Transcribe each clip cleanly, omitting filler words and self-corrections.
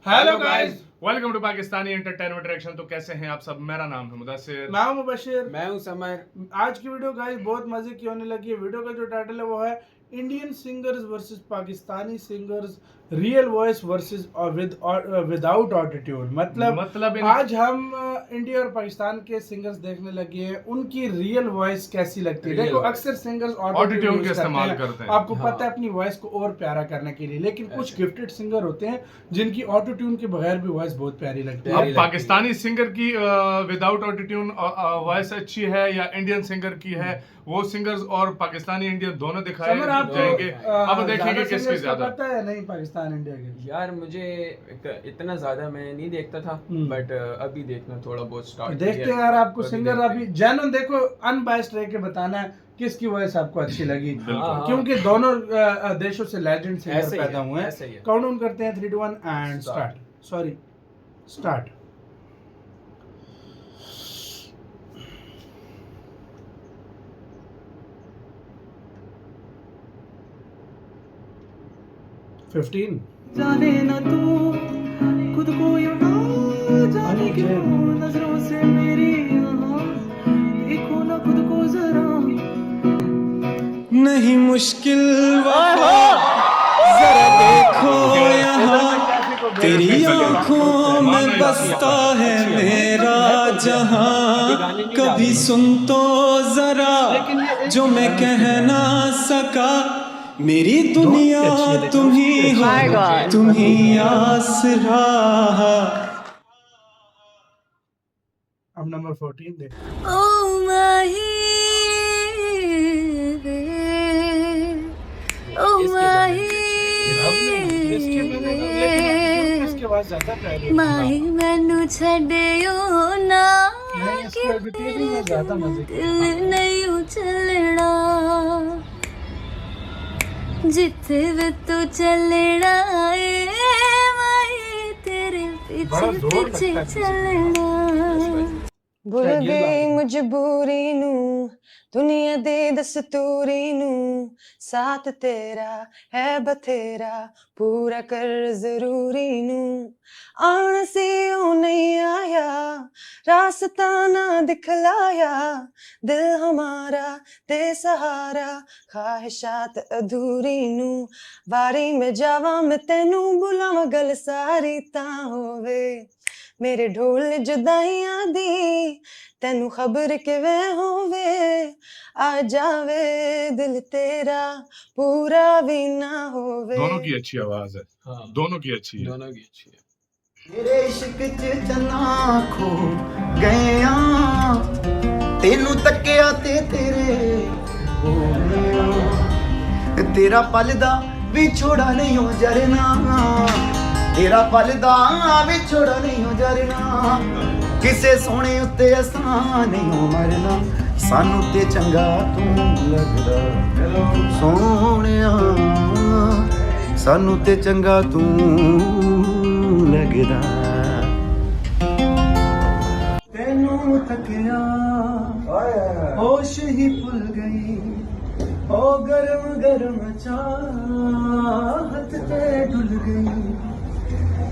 Hello guys, welcome to Pakistani entertainment reaction. तो कैसे हैं आप सब? मेरा नाम है मुदस्सिर। मैं हूं मुबशिर। मैं हूं समर। आज की वीडियो गाइस बहुत मजे की होने लगी है। वीडियो का जो टाइटल है वो है Indian singers versus Pakistani singers, real voice versus और विदाउट ऑटोट्यून। मतलब आज हम इंडिया और पाकिस्तान के सिंगर्स देखने लगे हैं, उनकी रियल वॉइस कैसी लगती है। Real देखो voice। अक्सर सिंगर्स ऑटोट्यून का इस्तेमाल करते हैं। आपको पता है, अपनी वॉइस को और प्यारा करने के लिए। लेकिन कुछ गिफ्टेड सिंगर होते हैं जिनकी ऑटोट्यून के बगैर भी वॉइस बहुत प्यारी लगती है। अब पाकिस्तानी सिंगर की विदाउट ऑटोट्यून वॉइस अच्छी है या इंडियन सिंगर की है, वो सिंगर्स और पाकिस्तानी इंडियन दोनों दिखाए समर, आपको जाएंगे। अब देखेंगे किसकी सिंगर्स का ज्यादा पता है नहीं पाकिस्तान इंडिया के? यार मुझे इतना ज्यादा मैं नहीं देखता था, बट अभी देखना थोड़ा बहुत स्टार्ट देखते हैं यार। आपको सिंगर अभी जैनन देखो, अनबायस्ड रह के बताना है किसकी वॉइस आपको अच्छी लगी, क्योंकि दोनों देशों से लेजेंड सिंगर पैदा हुए हैं। काउंट करते हैं 3 2 1 एंड स्टार्ट। जाने ना तू खुद को यूं ना जाने क्यों नजरों से मेरी यहाँ देखो ना खुद को जरा नहीं मुश्किल जरा देखो यहाँ तेरी आँखों में बसता है मेरा जहाँ कभी सुन तो जरा जो मैं कह ना सका मेरी दुनिया तुम ही हो, तुम ही आसरा। अब नंबर 14 दे। ओ माही ओ माही माही मैनू छड़ियो ना दिल नहीं चलना जिथे वे तू चलना है माही तेरे पीछे पीछे चलना। भुल गई मजबूरी नू दुनिया दे दस्तूरी नू साथ तेरा है बथेरा पूरा कर जरूरी नू आन से ओ नहीं आया रास्ता ना दिखलाया दिल हमारा दे सहारा ख्वाहिशात अधूरी नू वारी में जावा मैं तेनू बुलावा गल सारी ता होवे मेरे ढोल जुदाइयां दी तेनू खबर किवें होवे आ जावे दिल तेरा पूरा भी ना होवे। दोनों की अच्छी आवाज है। दोनों की अच्छी है। तेरे इश्क च तना खो गए तेनू तकिया ते तेरे हो गया तेरा पलदा विछोड़ा नहीं हो जरना तेरा पलदा विछोड़ा नहीं हो जरना किसे सोने उत्ते असां नहीं हो मरना सानू ते चंगा तू लगदा सोहणिया सानू ते चंगा तू लगदा तेनू थकिया होश ही भुल गई ओ गरम गरम चाहत ते डुल गई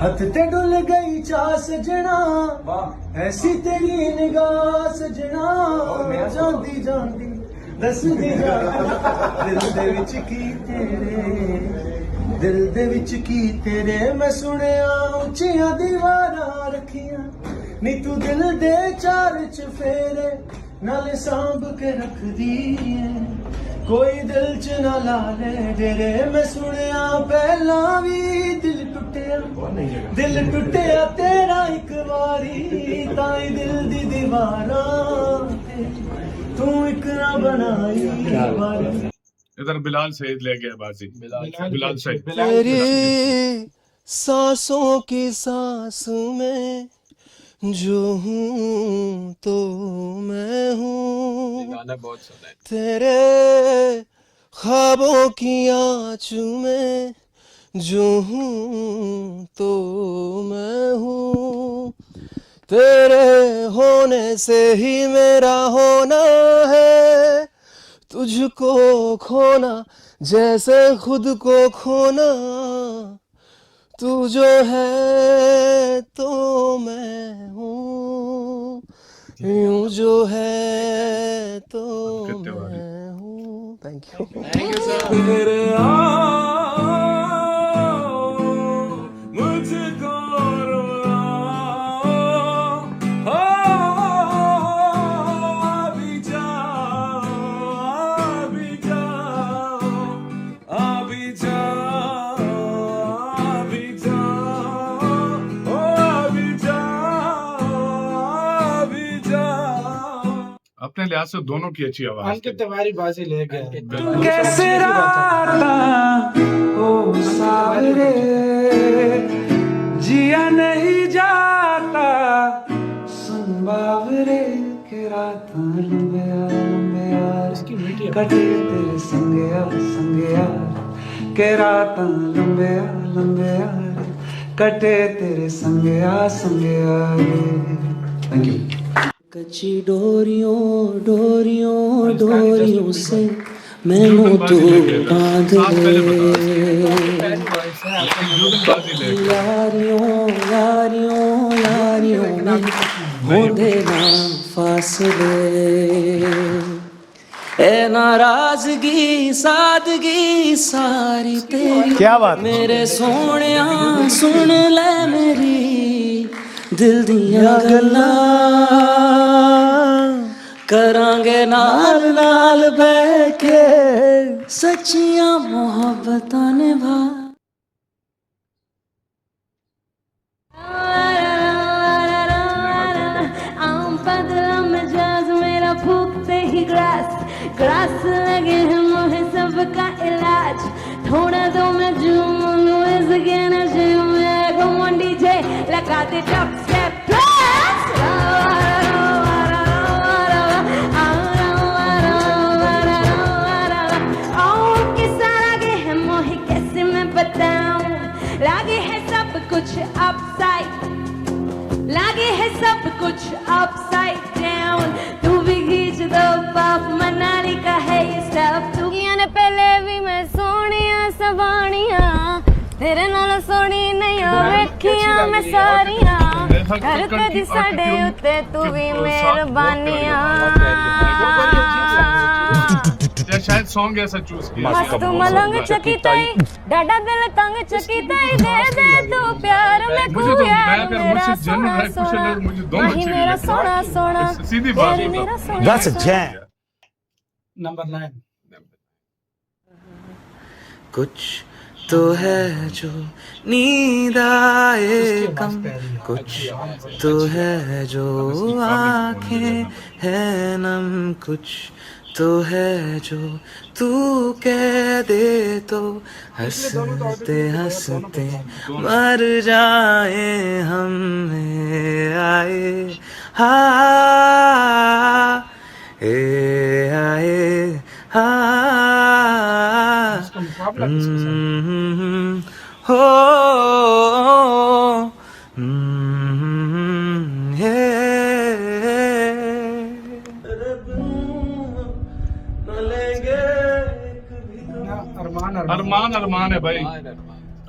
हथ ते डुल गई चा सजना ऐसी तेरी निगाह सजना जांदी जांदी दसदी जा दिल दे विच की तेरे दिल दे विच की तेरे मैं सुनिया उच्चियां दीवारां रखियां नी तू दिल दे चार चफेरे नाले सांभ के रख दी कोई दिल च ना ला ले जेरे मैं सुनिया पहला भी दिल टुटिया तेरा एक बारी ताई दिल दी दीवारां तू एक ना बनाई बारी। इधर बिलाल सईद ले गया बाजी। बिलाल सईद। तेरी सांसों की सांस में जो हूँ तो मैं हूँ गाना बहुत सुना है। तेरे ख्वाबों की आँचू में जो हूँ तो मैं हूँ तेरे होने से ही मेरा होना है तुझको खोना जैसे खुद को खोना तू जो है तो मैं हूँ, यूं जो है तो मैं हूँ। Thank you. तेरे आओ मुझको रुलाओ, हो अभी जाओ, अभी जाओ, अभी जाओ, अभी जाओ, ओ अभी जाओ, अभी जाओ। अपने लिहाज से दोनों की अच्छी आवाज अंकित तिवारी बाजी ले गया। कैसे राता ओ सावरे, जिया नहीं जाता सुन बावरे, के रात लंबे लंबे इसकी मीठी आवाज। कटे तेरे संगया संगया, के रात लंबे लंबे कटे तेरे संगया संगया। Thank you. कच्ची डोरियों डोरियों डोरियों से मैनू तू बांध ले, यारियों यारियों यारियों में होंदे ना फासले, ए नाराजगी सादगी सारी तेरी, क्या बात मेरे सोहणिया सुन ले मेरी दिल दियां गल्लां, करांगे नाल नाल बैठ के सच्चियां मोहब्बतां निभा। आम पगला मजाज मेरा फूकते ही ग्रास ग्रास लगे है मुझे सबका इलाज, थोड़ा दो मैं झूमूं इस गाना झूम come on DJ लगा दे टॉप स्टेप लागे है सब कुछ अपसाइड, लागे है सब कुछ अपसाइड डाउन, तू भी खींच दो पाप मनाली का है ये स्टफ। तू ने पहले भी मैं सोनिया सवानिया, तेरे नाल सोनी नहीं वेखियां मैं सारियां, कर कदी साडे उत्ते तू भी मेहरबानियां। शायद सॉन्ग ऐसा चूज किया। मस्त मलंग चकीताई डाडा दिल तंग चकीताई, दे दे तू प्यार में मुझे तो यार मैं प्यार मेरा मुझसे जन्म है कुछ सोना लोग मुझे दोनों नहीं अच्छे मेरा लगते सोना हैं। सोना सीधी बात तेरे है। मेरा सोना That's a jam. नंबर 9 कुछ तो है जो नींद आए कम, कुछ तो है जो आंखें हैं नम, कुछ तो है जो तू कह दे तो हंसते हंसते मर जाए हम आए हा ए आए हा हो अरमान अरमान है भाई,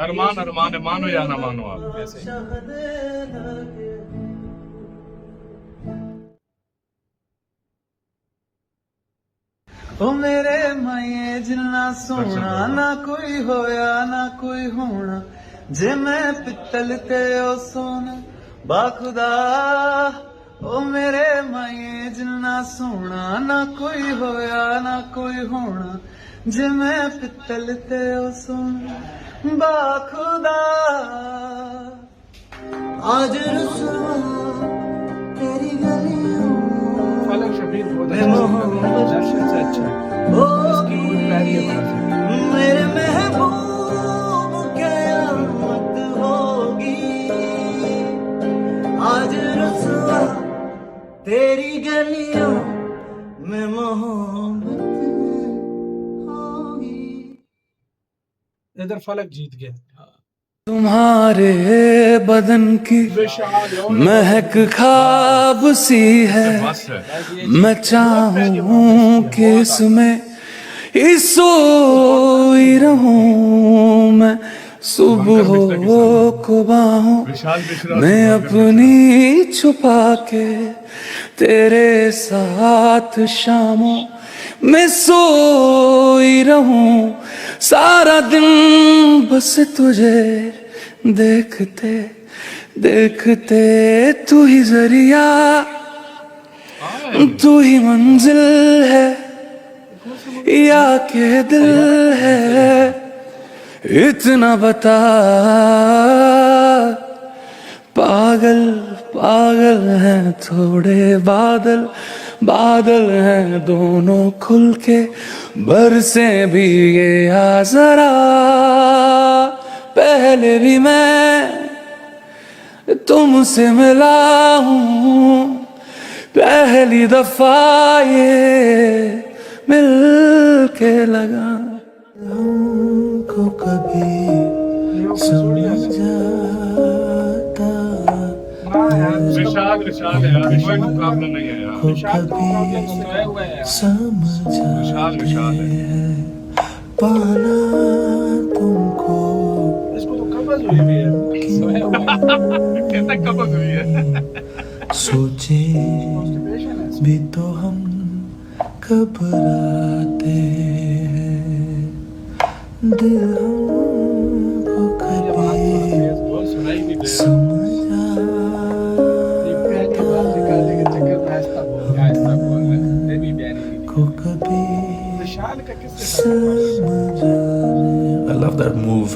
अरमान अरमान है, मानो या ना मानो आप। ओ मेरे माए जिन्ना सोना ना कोई होया ना कोई होना, जे मैं पित्तल ते ओ सोना बाखुदा। ओ मेरे माए जिन्ना सोना ना कोई होया ना कोई होना, जे मैं पित्तल ते ओ सोना बाखुदा। आज रसूल तेरी गलियों फलक शबीर बहुत दर्शन से अच्छा है। इसकी कोई प्यारी आवाज है। मेरे महबूब क़यामत होगी, आज रसूल तेरी गलियों में मोहब्बत होगी। इधर फलक जीत गया। तुम्हारे बदन की महक ख्वाब सी है, बस है। मैं चाहूं कि इसमें सोई रहूं मैं, सुबह को बाहों विशाल मिश्रा मैं अपनी छुपा के तेरे साथ शामों मैं सोई रहूं सारा दिन बस तुझे देखते देखते तू ही जरिया तू ही मंजिल है या के दिल है इतना बता पागल पागल हैं थोड़े बादल बादल हैं दोनों खुल के बरसे भी ये आ जरा पहले भी मैं तुमसे मिला हूँ पहली दफा ये मिल के लगा हमको कभी समझाता विशाल है यार, कोई मुकाबला नहीं है यार। विशाल है। पाना तुमको इसको तो कब्ज हुई भी है। कितना कबज हुई है। सोचे भी तो हम घबराते हैं दिल हमको कभी समझ को कभी I love that move.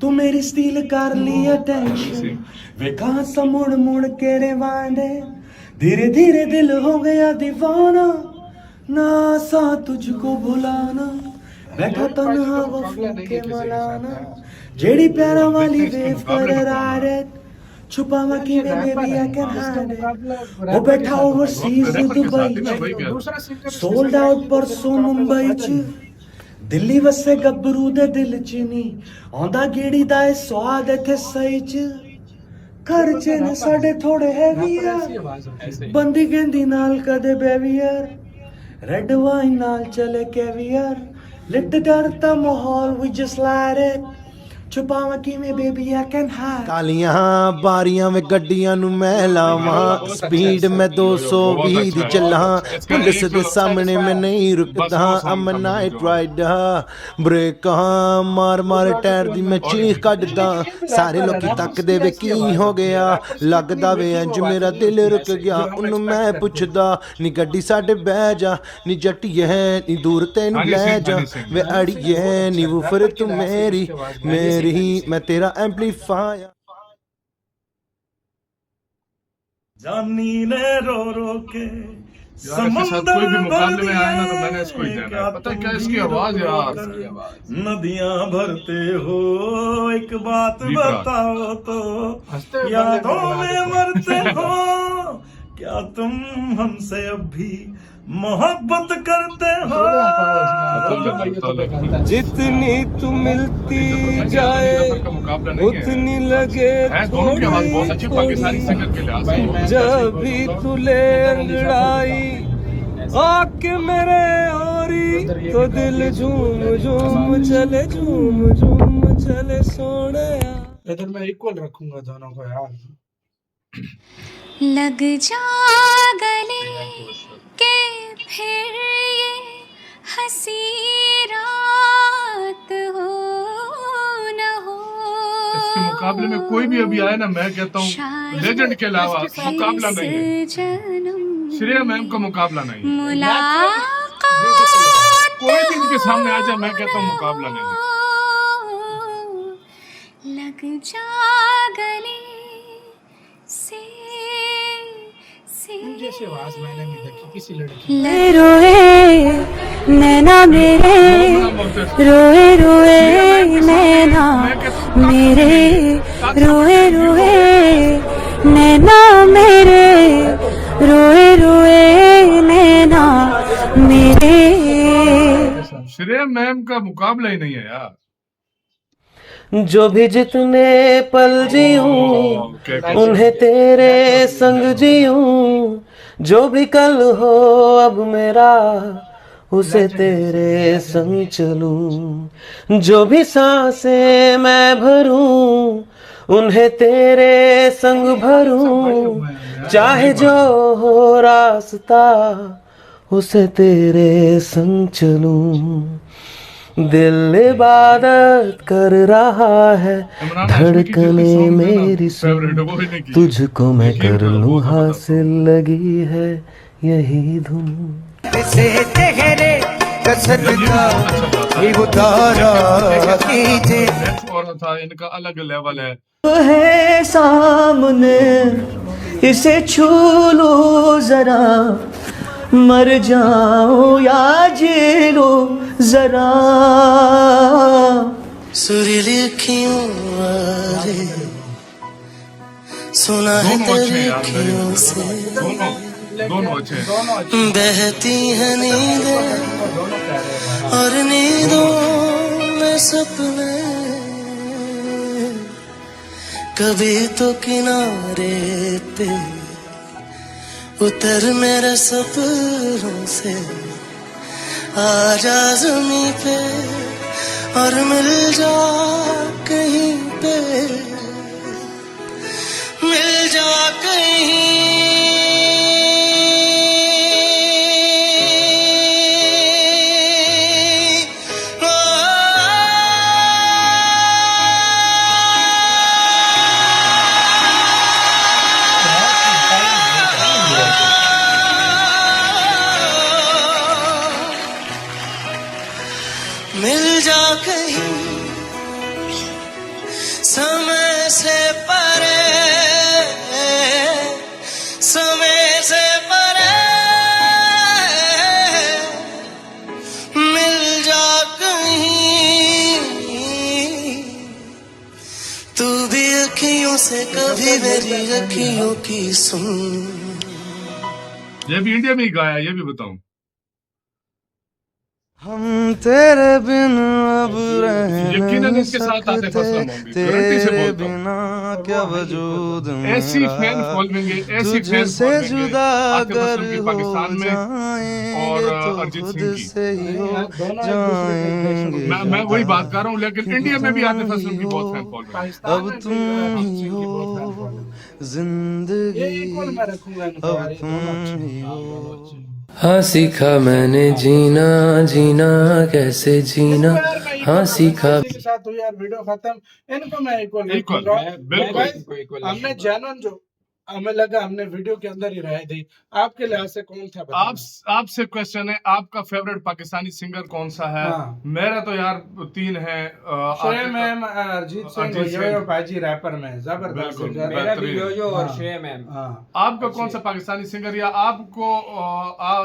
तू मेरी स्टील कर ली अटेंशन वे कहाँ सा मुड़ मुड़ के रेवांडे धीरे धीरे दिल हो गया दीवाना ना सा तुझको भुलाना बैठा तन्हा वो फूके मलाना जेड़ी प्यारा वाली वेव कर रहा छुपावा की baby I can hide it वो बैठा ओवरसीज दुबई सोल्ड आउट परसों मुंबई च दिल्ली वसे गब्बरू दे दिल च नी आंदा गेड़ी दा ए स्वाद इथे सही च खर्चे ने साडे थोड़े हैवी यार बंदी गेंदी नाल कदे बेवियर रेड वाइन नाल चले कैवियर लिट डरता माहौल वी जस्ट लाइट इट छुपावा की में बेबी आई कैन हाइड कालियां बारियां में गड्डियां नु मैं लावां स्पीड में 220 दी चलां पुलिस दे सामने मैं नहीं रुकदा I'm a night rider brake मार मार टायर दी मैं चीख कढदा सारे लोकी तकदे वे की हो गया लगदा वे इंज मेरा दिल रुक गया उन्नु मैं पुछदा नी गड्डी साडे बह जा नी जट्टिए नी दूर तैनू ले जा वे अड़िए नी वूफर तू मेरी मैं तेरा एम्पलीफायर जानी ने रो रो के यार इसके साथ कोई भी मुकाबले में आया ना तो मैंने इसको ही देना है। पता है क्या इसकी आवाज यार, नदियां भरते हो एक बात बताओ तो यादों में मरते हो क्या तुम हमसे अब भी मोहब्बत करते हो जितनी तू मिलती जाए उतनी लगे दोनों की आवाज बहुत अच्छी पाकिस्तानी सिंगर के लिहाज से। जब भी तू ले अंगड़ाई आके मेरे ओरी तो दिल झूम झूम चले सोने इधर मैं इक्वल रखूंगा दोनों को यार। लग जा गले के फिर ये हंसी रात हो न हो। इसके मुकाबले में कोई भी अभी आया ना मैं कहता हूँ लेजेंड के अलावा मुकाबला नहीं है। श्रेया मैम का मुकाबला नहीं है। कोई भी इनके सामने आ जाए मैं कहता हूँ मुकाबला नहीं है। लग जा गले से जैसे आवाज मैंने नहीं देखी किसी लड़की। रोए नैना मेरे रोए रोए नैना मेरे रोए रोए नैना मेरे रोए रोए नैना मेरे। श्रेया मैम का मुकाबला ही नहीं है यार। जो भी जितने पल जीऊं उन्हें तेरे संग जीऊं, जो भी कल हो अब मेरा उसे तेरे संग चलूं, जो भी सांसें मैं भरूं उन्हें तेरे संग भरूं, चाहे जो हो रास्ता उसे तेरे संग चलूं। दिल इबादत कर रहा है, धड़कने मेरी सुन, तुझको मैं कर लूं हासिल, लगी है यही धुन। से तेरे कसद का ही उतारा कीजिए, और था इनका अलग लेवल है सामने इसे छू लो जरा, मर जाओ या जी लो जरा, सुरीली अखियों वाले सुना है तेरी अखियों से, दोनों अच्छे बहती है नींदें और नींदों में सपने, कभी तो किनारे पे उतर मेरे सपनों से, आजा ज़मीं पे और मिल जा कहीं पे, मिल जा कहीं। मिल जा कहीं समय से परे, समय से परे, मिल जा कहीं, तू भी अखियों से कभी मेरी अखियों की सुन। ये भी इंडिया में ही गाया, ये भी बताऊं। हम तेरे बिन अब रह यकीनन नहीं इसके साथ आतिफ असलम सकते, होंगे, गारंटी से तेरे बोलता हूं। बिना क्या वजूद ऐसी फैन मेरा, फॉलोइंग है, ऐसी फैन तुझसे फॉलोइंग है जुदा आतिफ अगर असलम की हो पाकिस्तान में और जाएंगे तो अरिजीत खुद सिंह की। से ही हो दोनों जाएंगे। मैं वही बात कर रहा हूँ, लेकिन इंडिया में भी आतिफ असलम की बहुत फैन फॉलोइंग है। पाकिस्तान अब में भी तुम अरिजीत ही सिंह की बहुत हो फैन फॉलोइंग है। जिंदगी, ये इक्वल मैं रखूंगा इनको अब यार, ये तुम दोनों अच्छे ही हैं। हो। हाँ सीखा मैंने जीना, जीना कैसे जीना, इनको यार मैं हाँ इक्वल सीखा। इसी के साथ हुई यार वीडियो खत्म, इनको मैं इक्वल इक्वल, रखूंगा। बिल्कुल। Guys, इक्वल हमने जानन जो हमें लगा हमने वीडियो के अंदर ही राय दी, आपके लिहाज से कौन था बताना? आपसे क्वेश्चन है, आपका फेवरेट पाकिस्तानी सिंगर कौन सा है? हाँ। मेरा तो यार 3 है। शोए मैम, अरिजीत सिंह, यो पाजी रैपर में जबरदस्त बिल्कुल, सिंगर। मेरा भी बेहतरीन। यो और हाँ। श्रेया मैम। हाँ। आपका कौन सा पाकिस्तानी सिंगर, या आपको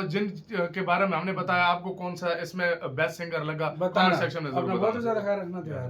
जिन के बारे में हमने बताया, आपको कौन सा इसमें बेस्ट सिंगर लगा? कमेंट बताना सेक्शन में अपना जरूर बहुत बताना। ज्यादा ख्याल रखना था यार।